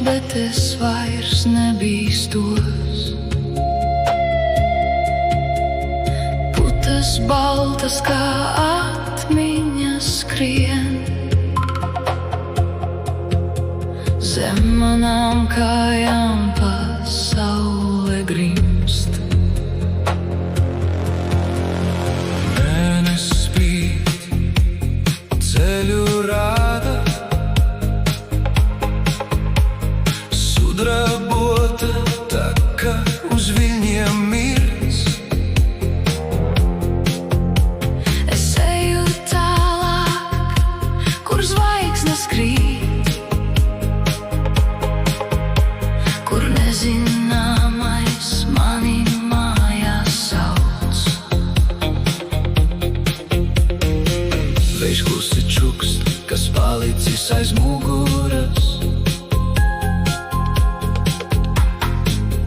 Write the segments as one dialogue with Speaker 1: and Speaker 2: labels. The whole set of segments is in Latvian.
Speaker 1: bet es vairs nebīstos. Putas baltas kā atmiņas skrien, zem manām kājām pasaule grimst. Mēnesis spīd, ceļu rāda, sudrabota taka uz viļņiem mirs. Es eju tālāk, kur zvaigznes krīt, kur nezināmais mani mājās sauc. Vējš klusi čukst, kas palicis aiz muguras.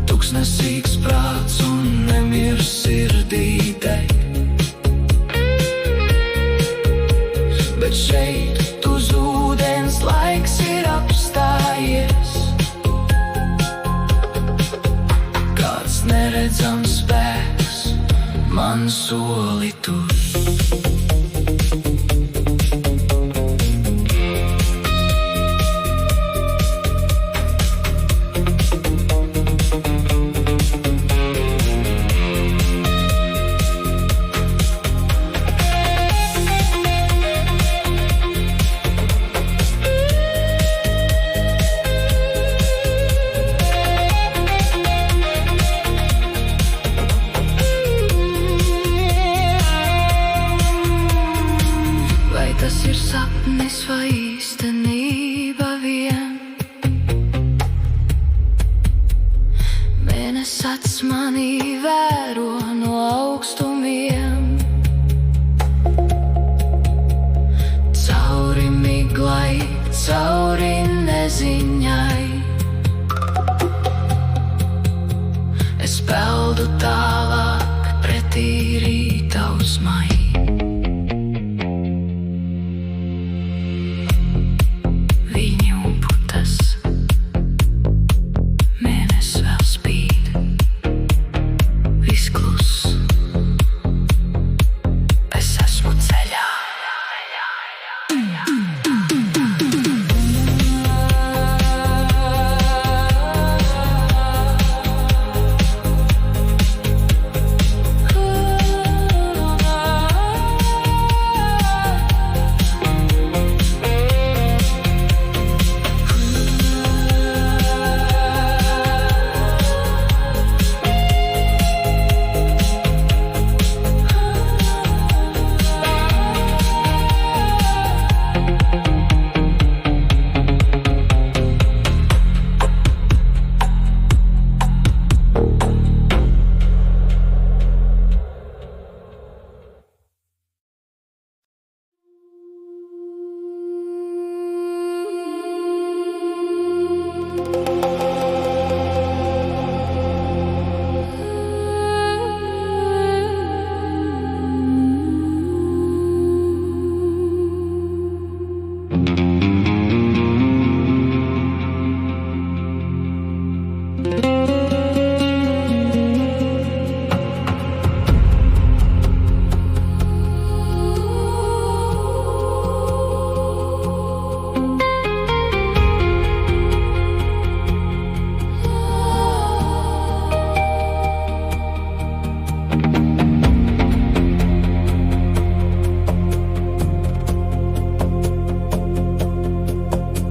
Speaker 1: Tuksnesīgs prāts un nemiers sirdī deg. Bet šeit uz ūdens laiks ir apstājies. Kāds neredzams spēks man soli tur. Tas ir sapnis vai īstenība vien? Mēnesis acis mani vēro no augstumiem. Cauri miglai, cauri neziņai, es peldu tālāk pretī rīta uzmai.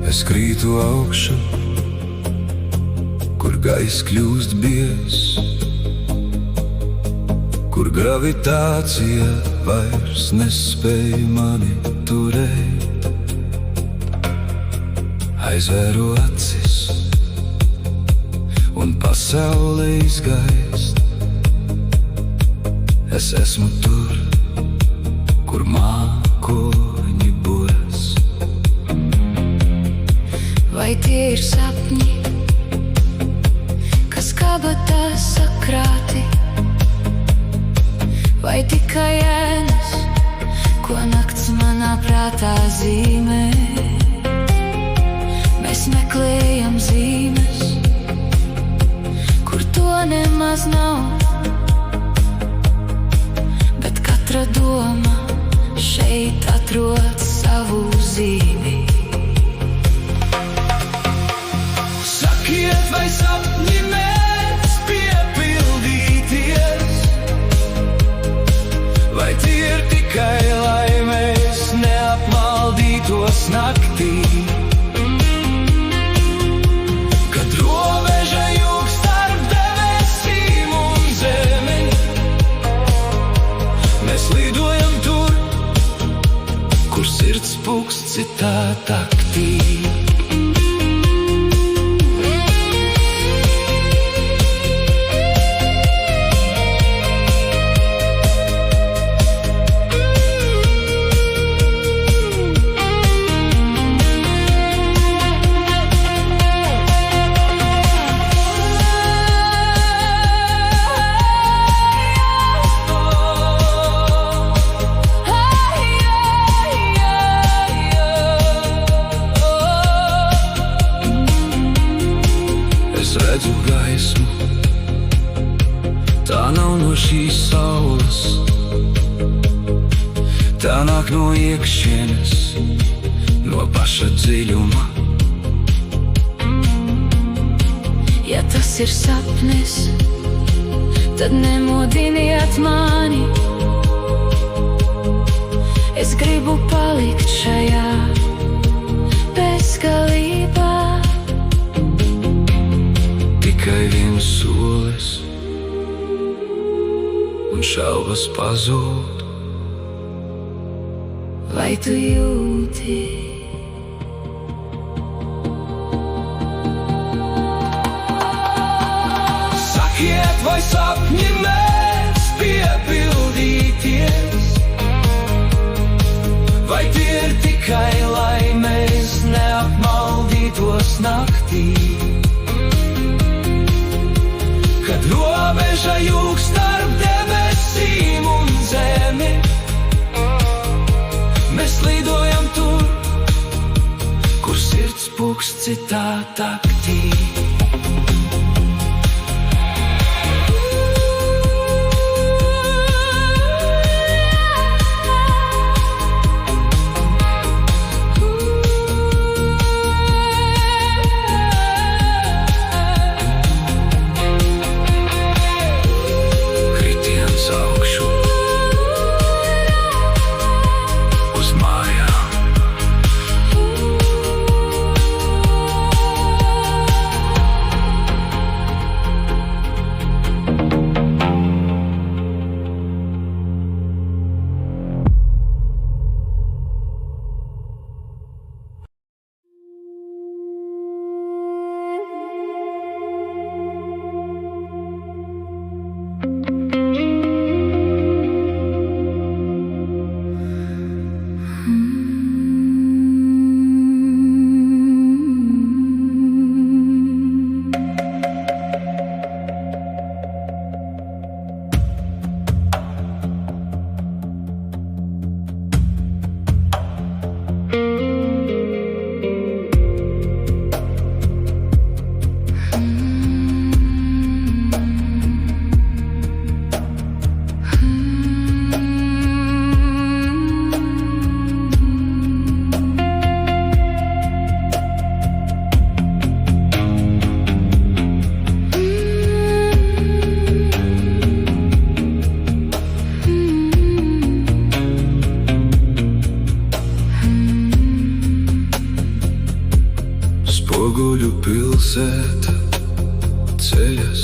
Speaker 1: Es krītu augšu, kur gaiss kļūst biezs, kur gravitācija vairs nespēj mani turēt. Aizvēru acis un pasaule izgaist. Es esmu tur, kur mākoņi buras.
Speaker 2: Vai tie ir sapņi, kas kabatā sakrāti, vai tikai ēnas, ko nakts manā prātā zīmē? Mēs meklējam zīmes, kur to nemaz nav, bet katra doma šeit atrod savu zīmi.
Speaker 1: Sakiet, vai sapņi mēdz piepildīties, vai tie ir tikai, lai mēs neapmaldītos naktī? Kad robeža jūg starp debesīm un zemi, mēs lidojam tur, kur sirds pūkst citā taktī. Redzu gaismu, tā nav no šīs saules, tā nāk no iekšienes, no paša dziļuma.
Speaker 2: Ja tas ir sapnis, tad nemodiniet mani. Es gribu palikt šajā bezgalībā.
Speaker 1: Tikai viens solis, un šaubas pazūd.
Speaker 2: Vai tu jūti?
Speaker 1: Sakiet, vai sapņi mēdz piepildīties, vai tie ir tikai, lai mēs neapmaldītos naktī? Kad robeža jūg starp debesīm un zemi, mēs lidojam tur, kur sirds pūkst citā taktī. Spoguļu pilsēta ceļas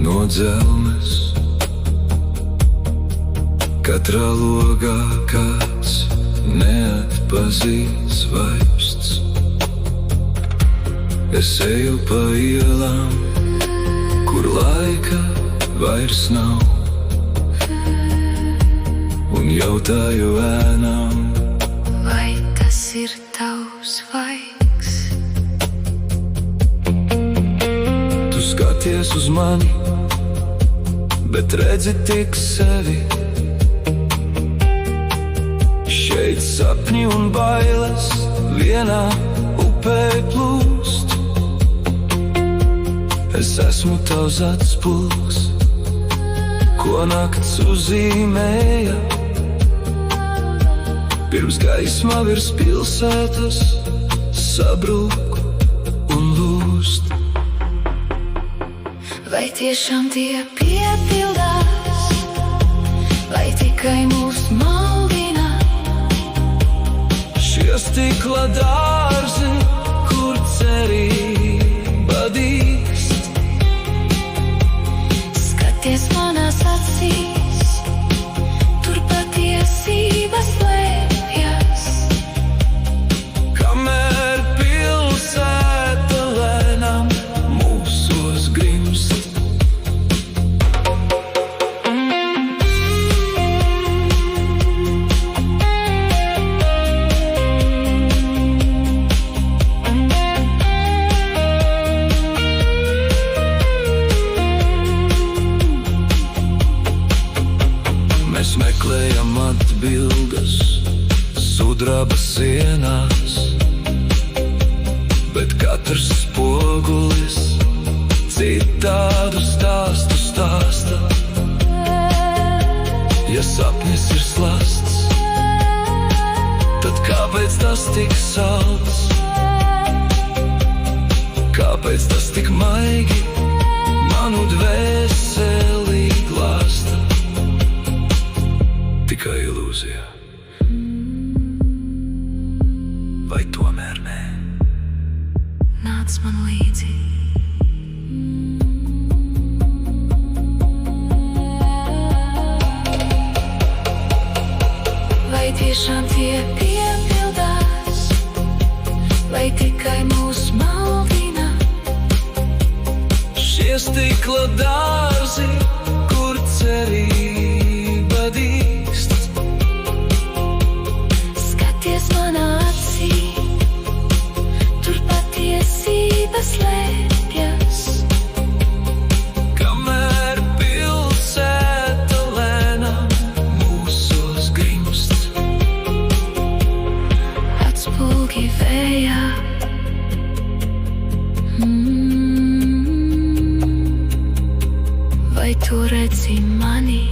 Speaker 1: no dzelmes, katrā logā kāds neatpazīts vaipsts. Es eju pa ielām, kur laika vairs nav, un jautāju ēnām,
Speaker 2: vai tas ir tavs vaigs?
Speaker 1: Skaties uz mani, bet redzi tik sevi. Šeit sapņi un bailes vienā upē plūst. Es esmu tavs atspulgs, ko nakts uzzīmēja. Pirms gaisma virs pilsētas sabrūk un lūst.
Speaker 2: Vai tiešām tie piepildās, vai tikai mūs maldina?
Speaker 1: Šie stikla dārzi, kur cerība dīkst.
Speaker 2: Skaties manās acīs, tur patiesība slēpjas.
Speaker 1: Kamēr pilsēta lēnām mūsos grimst. Mēs meklējam atbildes sudraba sienās, bet katrs spogulis citādu stāstu stāsta. Ja sapnis ir slasts, tad kāpēc tas tik salds? Kāpēc tas tik maigi manu dvēseli glāsta? Tikai ilūzija, vai tomēr nē?
Speaker 2: Nāc man līdzi. Vai tiešām tie piepildās, vai tikai mūs maldina?
Speaker 1: Šie stikla dārzi, kur cerība dīkst.
Speaker 2: Skaties manā acī, tur patiesība slēpjas.
Speaker 1: Kamēr pilsēta lēnām mūsos grimst.
Speaker 2: Atspulgi vējā. Vai tu redzi mani?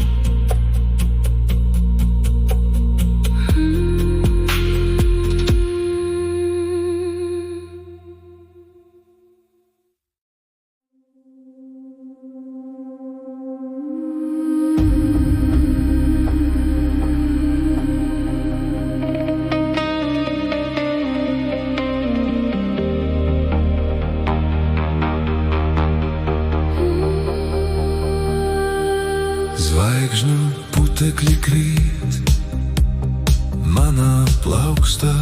Speaker 1: Zvaigžņu putekļi krīt manā plaukstā,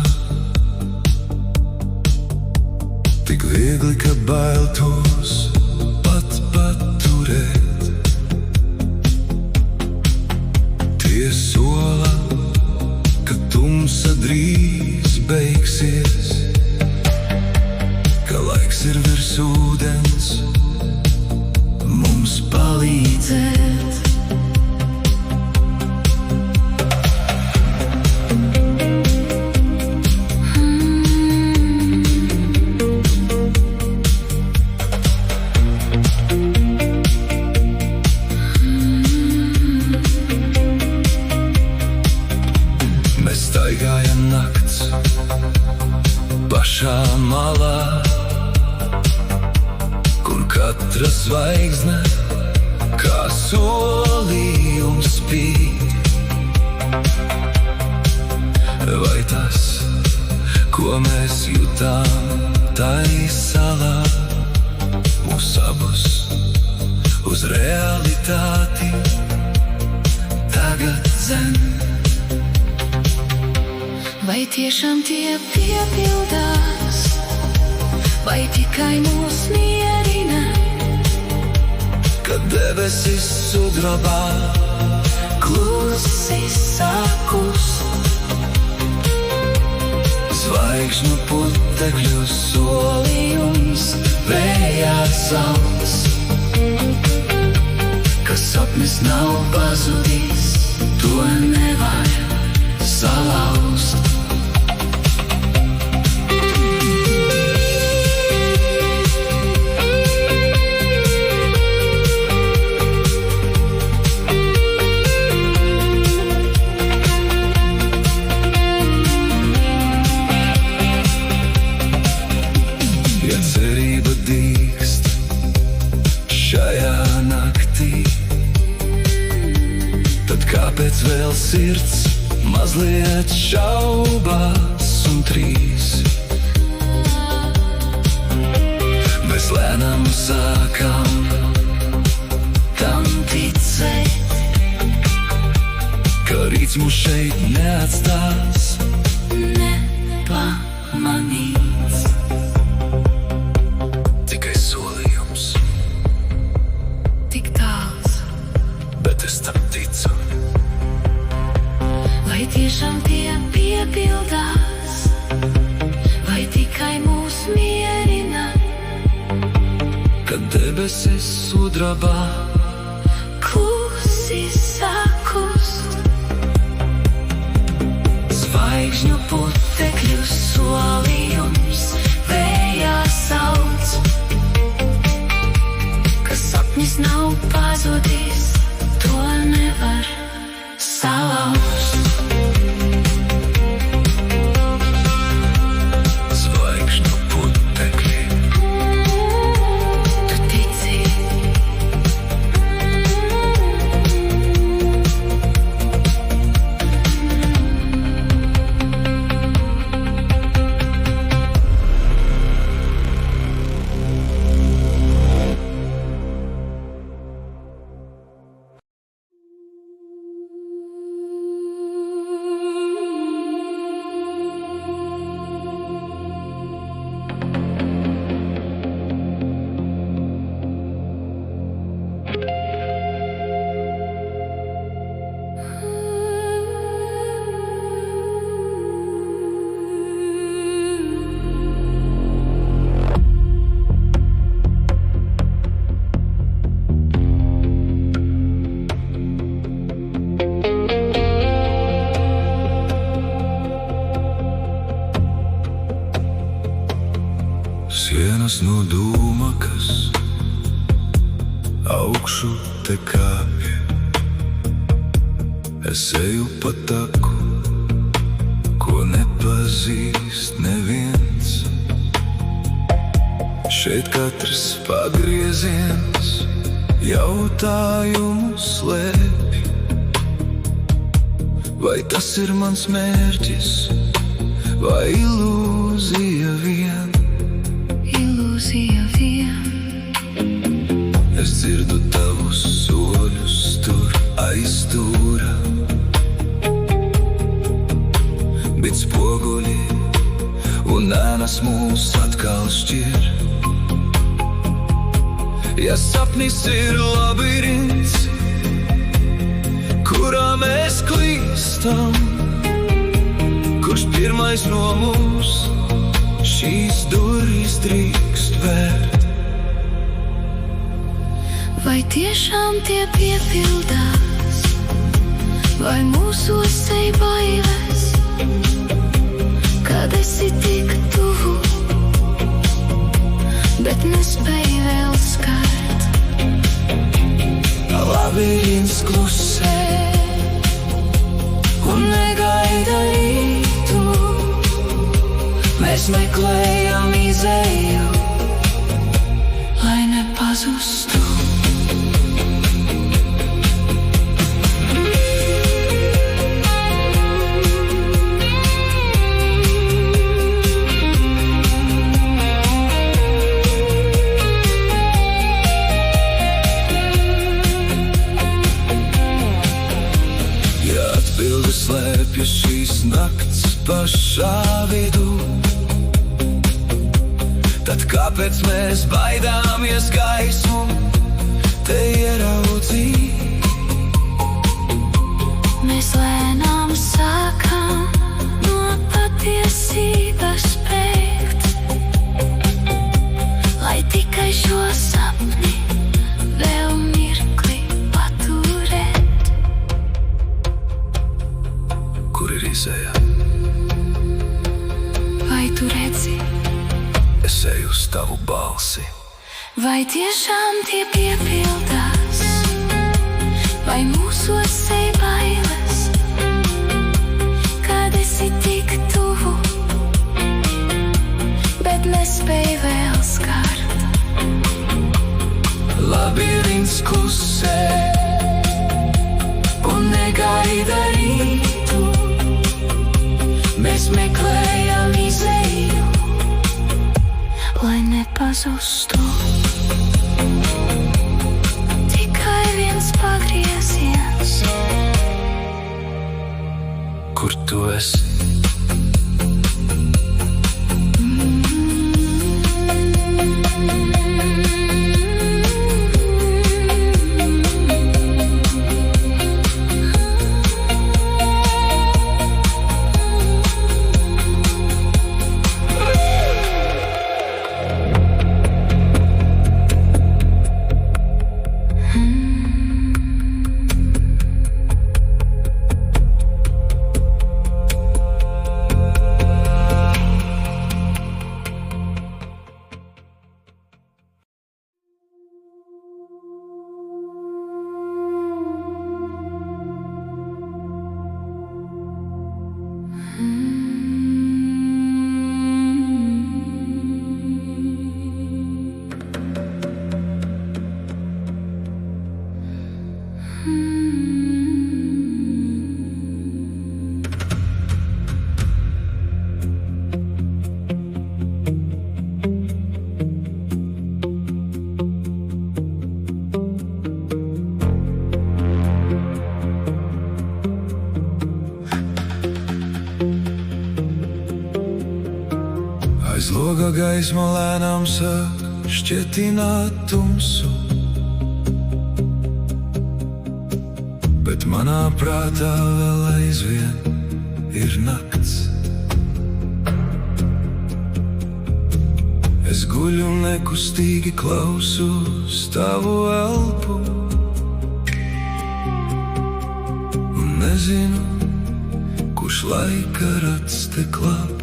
Speaker 1: tik viegli, ka bail tos pat paturēt. Tie sola, ka tumsa drīz beigsies, ka laiks ir virs ūdens mums palīdzēt. Staigāja nakts pašā malā, kur katra zvaigzne kā solījums spīd. Vai tas, ko mēs jutām tai salā, mūs abus uz realitāti tagad dzen?
Speaker 2: Vai tiešām tie piepildās, vai tikai mūs mierina?
Speaker 1: Kad debesis sudrabā
Speaker 2: Klusi sakus,
Speaker 1: zvaigžņu putekļu solījums vējā sauc. Ka sapnis nav pazudis, to nevar salauzt. sirds mazliet šaubās un trīs. Mēs lēnām sākam tam ticēt, ka rīts mūs šeit neatstās nepamanīts. Tikai solījums,
Speaker 2: tik tāls,
Speaker 1: bet es tam ticu.
Speaker 2: vai tiešām tie piepildās, vai tikai mūs mierina,
Speaker 1: Kad debesis sudrabā
Speaker 2: klusi sakust. Zvaigžņu putekļu solījums vējā sauc, ka sapnis nav pazudis, to nevar salauzt.
Speaker 1: zvaigžņu putekļi.
Speaker 2: Tu tici,
Speaker 1: Sienas no dūmakas augšu te kāpj. Es eju pa taku, ko nepazīst neviens. Šeit katrs pagrieziens jautājumu slēpj. Vai tas ir mans mērķis, vai ilūzija vien?
Speaker 2: ilūzija vien.
Speaker 1: Es dzirdu tavus soļus tur aiz stūra, bet spoguļi un ēnas mūs atkal šķir. Ja sapnis ir labirints, kurā mēs klīstam, kurš pirmais no mums šīs durvis drīkst vērt?
Speaker 2: Vai tiešām tie piepildās, vai mūsos ej bailes, kad esi tik tuvu, bet nespēj vēl skart?
Speaker 1: Labirints klusē un negaida rītu. Mēs meklējam izēju, lai nepazustu. Ja atbildi slēpjas šīs nakts pašā vidū, tad kāpēc mēs baidāmies gaismu te ieraudzīt?
Speaker 2: Mēs lēnām sākam no patiesības bēgt, lai tikai šo sapni vēl mirkli paturēt.
Speaker 1: Kur ir izēja?
Speaker 2: Vai tu redzi?
Speaker 1: Es eju uz tavu balsi.
Speaker 2: Vai tiešām tie piepildās, vai mūsos ej bailes, kad esi tik tuvu, bet nespēj vēl skart?
Speaker 1: Labirints klusē un negaida rīt.
Speaker 2: mēs meklējam izēju, lai nepazustu. Tikai viens pagrieziens,
Speaker 1: kur tu esi? Aiz loga gaisma lēnām sāk šķietināt tumsu, bet manā prātā vēl aizvien ir nakts. Es guļu nekustīgi klausos tavu elpu un nezinu, kurš laika rats te klāp.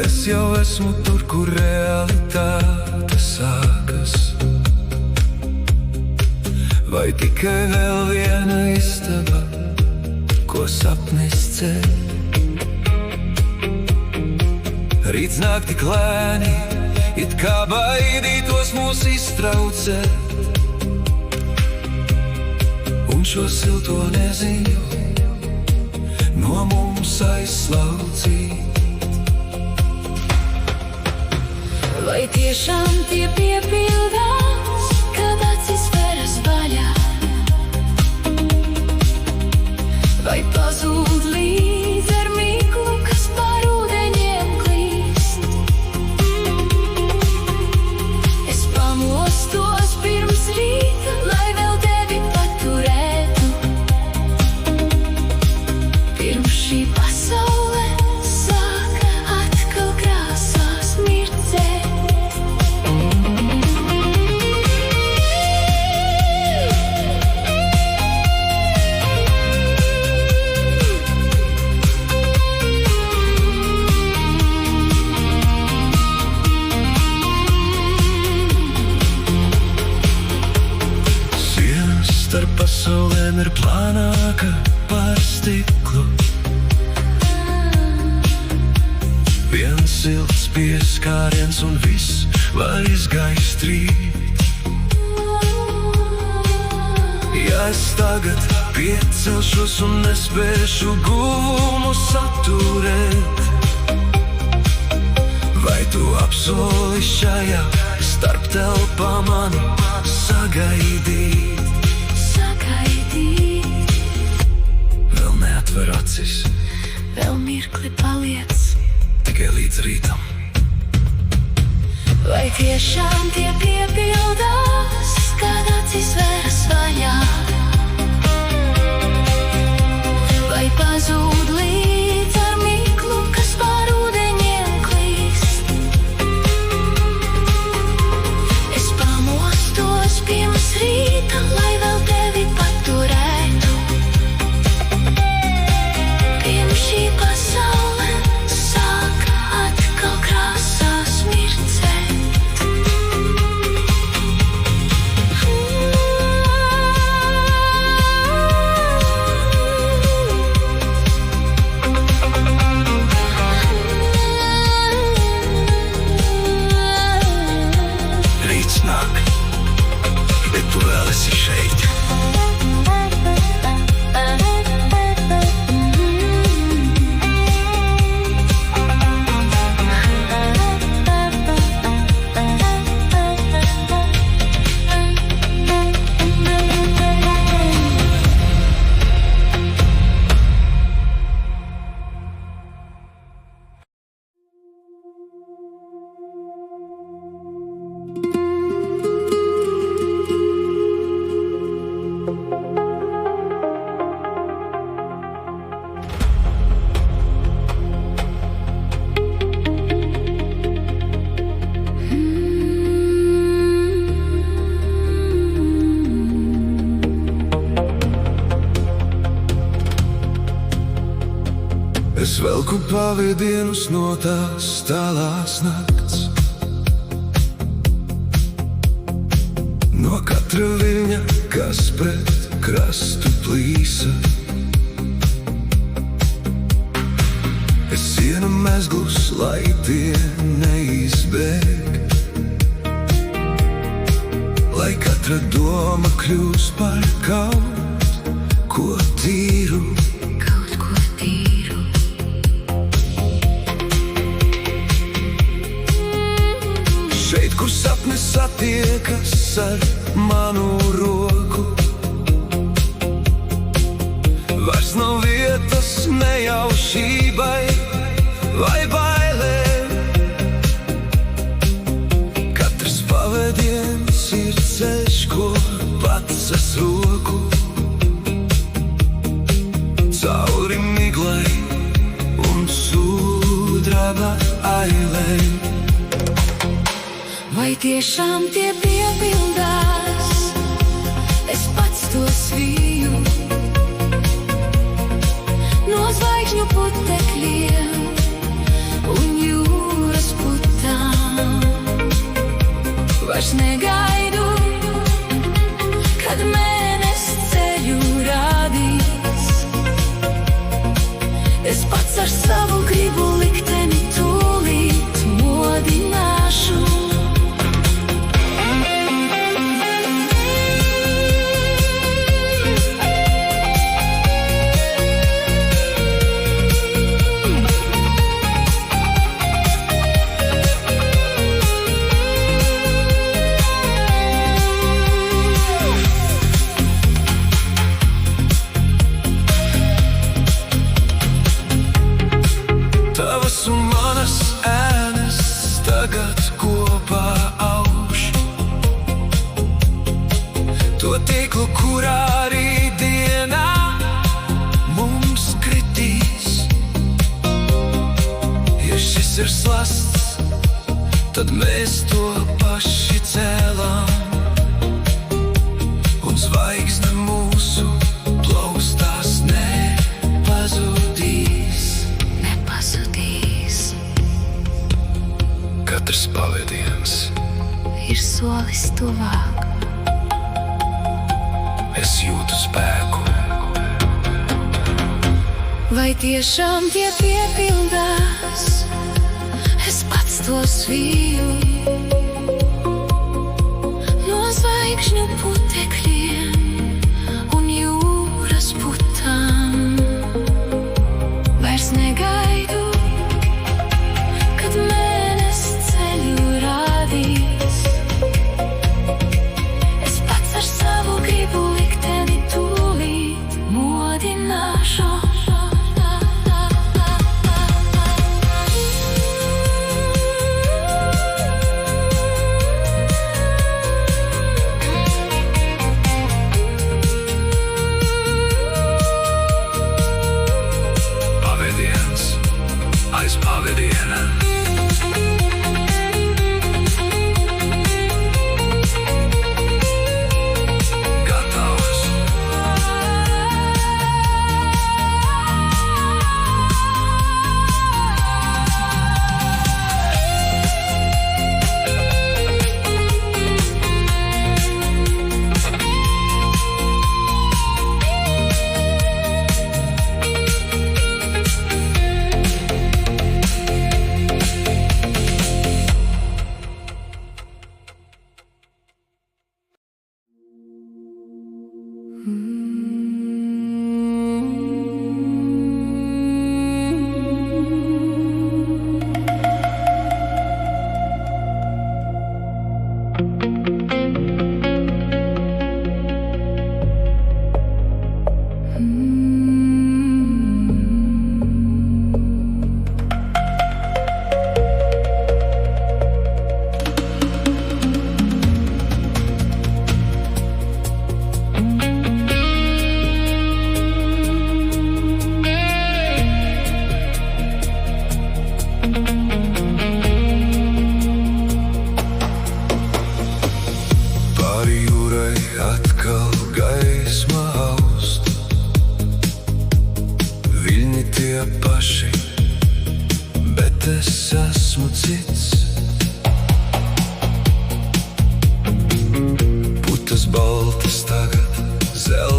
Speaker 1: Es jau esmu tur, kur realitāte sākas, vai tikai vēl viena istaba, ko sapnis ceļ. Rīts nāk tik lēni, it kā baidītos mūs iztraucēt, un šo silto neziņu no mums aizslaucīt.
Speaker 2: vai tiešām tie piepildās, kad acis veras vaļā, vai pazūd līdz ar miglu, kas pār ūdeņiem klīst. Es pamostos pirms rīta, lai vēl tevi paturētu, pirms šī pasaule sāk atkal krāsās mirdzēt.
Speaker 1: Starp pasaulēm ir plānāka par stiklu. Viens silts pieskāriens un viss var izgaist rīt. Ja es tagad piecelšos un nespēšu guvumu saturēt, vai tu apsoli šajā starptelpā mani sagaidīt? Vēl neatver acis,
Speaker 2: Vēl mirkli paliec,
Speaker 1: tikai līdz rītam.
Speaker 2: vai tiešām tie piepildās, kad acis veras vaļā, vai pazūd līdz ar miglu, kas pār ūdeņiem klīst. Es pamostos pirms rīta, lai vēl tevi paturētu, pirms šī pasaule sāk atkal krāsās mirdzēt.
Speaker 1: Saku pavadienus no tās tālās nakts, no katra viļņa, kas pret krastu plīsa. Es sienu mezglus, lai tie neizbēg, lai katra doma kļūst par kaut ko tīru.
Speaker 2: Kaut ko tīru.
Speaker 1: Šeit, kur sapnis satiekas ar manu roku, vairs nav vietas nejaušībai vai bailēm. Katrs pavadiens ir ceļš, ko pats es roku, cauri miglai un sudraba ailēm.
Speaker 2: Vai tiešām tie piepildās? Es pats to sviju no zvaigžņu putekļiem un jūras putām. Vairs negaidu, kad mēnesis ceļu rādīs. Es pats ar savu gribu likteni tūlīt modināšu.
Speaker 1: Tavas un manas ēnas tagad kopā auž to tīklu, kurā rītdienā mums kritīs. Ja šis ir slasts, tad mēs to paši cēlām, un zvaigzne mūsu plaustās nepazudīs. Katrs pavadiens
Speaker 2: Ir solis tuvāk.
Speaker 1: es jūtu spēku.
Speaker 2: Vai tiešām tie piepildās? Es pats to sviju no zvaigžņu putekļiem un jūras putām. Vairs negaidu, kad mēnesis ceļu rādīs. Es pats ar savu gribu likteni tūlīt modināšu.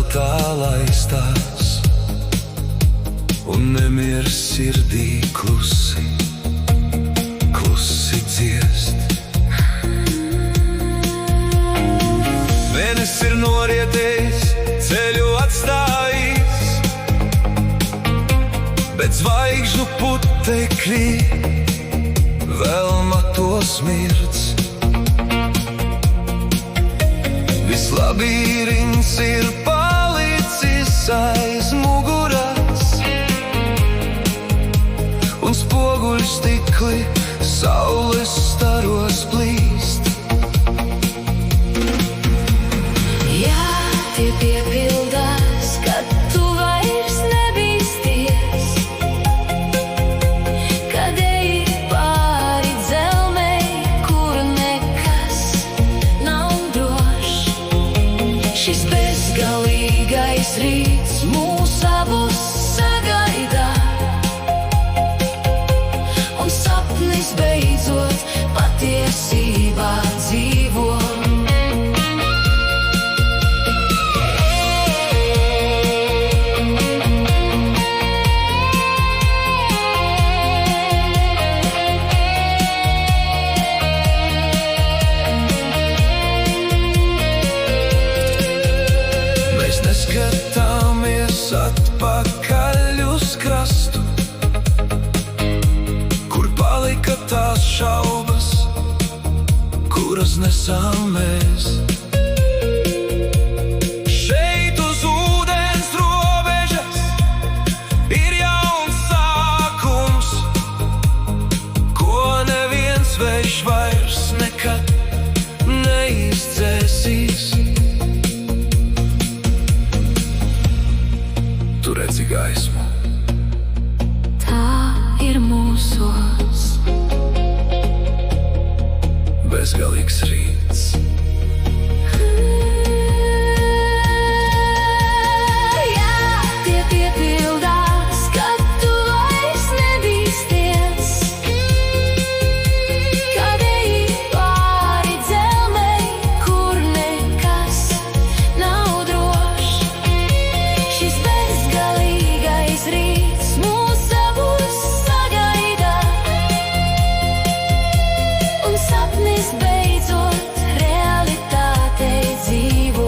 Speaker 1: tā laistās, un nemieris sirdī klusi, klusi dziest. Mēnesis ir norietējis, ceļu atstājis, bet zvaigžņu putekļi vēl matos mirdz. Viss labīrints ir palicis aiz muguras, un spoguļstikli saules staros plīst.
Speaker 2: Jā, tie piepildās, kad tu vairs nebīsties, kad eji pāri dzelmei, kur nekas nav drošs. Šis bezgalīgais rīts mūs abus sagaida, un sapnis beidzot patiesībā dzīvo.
Speaker 1: Mēs neskatāmies atpakaļ uz krastu, kur palika tās šaubas, kuras nesām mēs. Šeit uz ūdens robežas ir jauns sākums, ko neviens vējš vairs nekad neizdzēsīs. Tu redzi gaismu,
Speaker 2: Tā ir mūsos,
Speaker 1: bezgalīgs rīts.
Speaker 2: jā, tie piepildās, kad tu vairs nebīsties, kad eji pāri dzelmei, kur nekas nav drošs. Šis bezgalīgais rīts mūs abus sagaida, un sapnis beidzot realitātei dzīvo.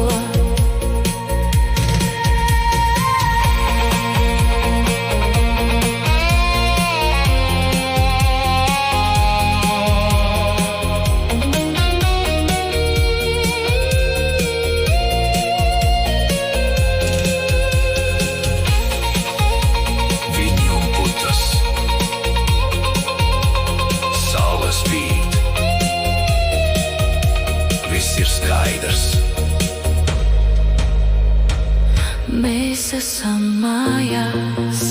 Speaker 1: Viņi un putas, saule spīd, viss ir skaidrs.
Speaker 2: Mēs esam mājās.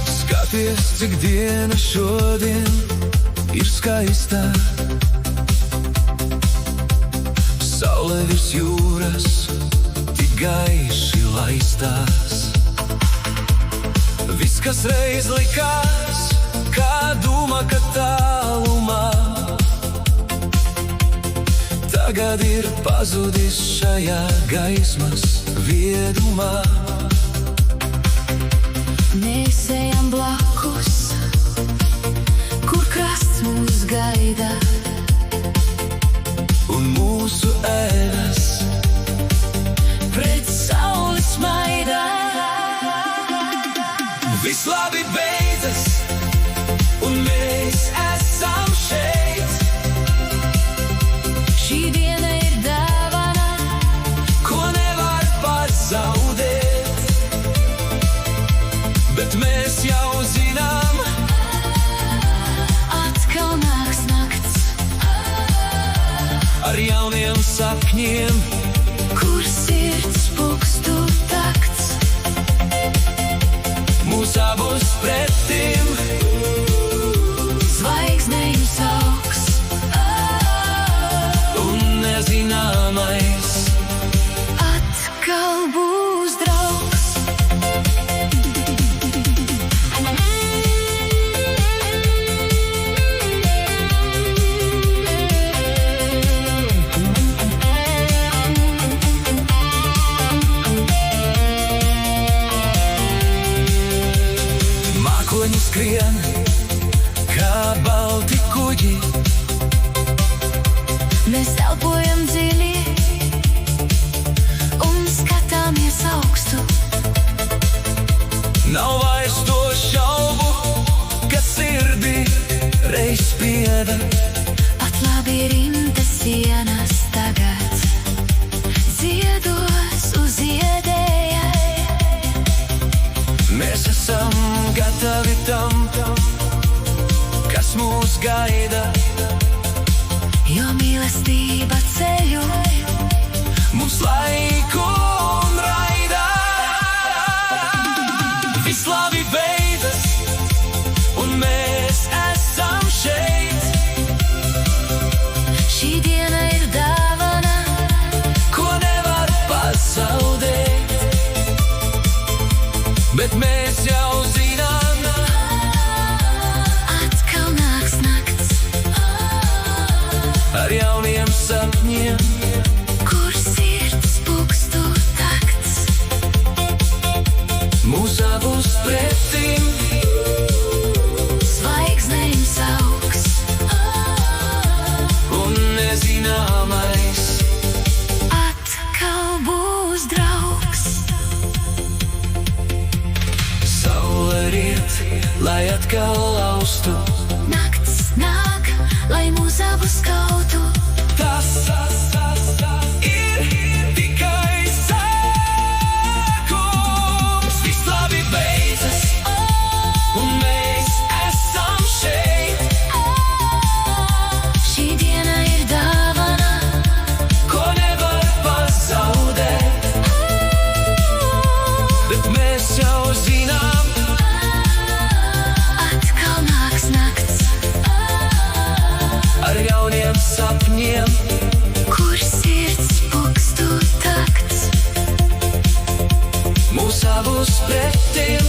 Speaker 1: Skaties, cik diena šodien ir skaistā. Saule virs jūras tik gaiši laistās. Viss, kas reiz likās, kā doma, ka tālumā, tagad ir pazudis šajā gaismas viedumā.
Speaker 2: Mēs ejam blakus, kur krasts mūs gaida,
Speaker 1: Un mūsu ēnas
Speaker 2: pret sauli smaida.
Speaker 1: viss labi beidzas, un mēs esam šeit.
Speaker 2: Šī diena ir dāvana,
Speaker 1: Ko nevar pazaudēt, bet mēs jau zinām,
Speaker 2: atkal nāks nakts,
Speaker 1: ar jauniem sapņiem,
Speaker 2: kur sirds pukstu takts.
Speaker 1: mūs abus pretim.
Speaker 2: Zvaigznējums augs,
Speaker 1: Un nezināmais,
Speaker 2: atkal būs draugs.
Speaker 1: mākoņi skrien, kā balti kuģi.
Speaker 2: Mēs elpojam dziļi un skatāmies augstu.
Speaker 1: Nav vairs to šaubu, kas sirdī reiz spieda.
Speaker 2: Pat labirinta sienas tagad ziedos uz iedējai.
Speaker 1: Mēs esam gatavi tam, kas mūs gaida.
Speaker 2: Jo mīlestība ceļo,
Speaker 1: Mums laiku un raida. Viss labi beidzas, un mēs esam šeit.
Speaker 2: šī diena ir dāvana,
Speaker 1: Ko nevar pazaudēt, bet mēs jau zinām,
Speaker 2: atkal nāks nakts,
Speaker 1: ar jauniem sapņiem,
Speaker 2: kur sirds pukstu takts.
Speaker 1: mūs abus pretim.
Speaker 2: Zvaigznējums augs,
Speaker 1: Un nezināmais,
Speaker 2: atkal būs draugs.
Speaker 1: saule riet, lai atkal laustu.
Speaker 2: Nakts nāk, lai mūs abus skautu.
Speaker 1: Tas ir tikai sākums. Viss labi beidzas, un mēs esam šeit.
Speaker 2: Šī diena ir dāvana,
Speaker 1: Ko nevar pazaudēt, bet mēs jau zinām,
Speaker 2: atkal nāks nakts,
Speaker 1: ar jauniem sapņiem,
Speaker 2: kur sirds pukstu takts.
Speaker 1: mūs abus pretim.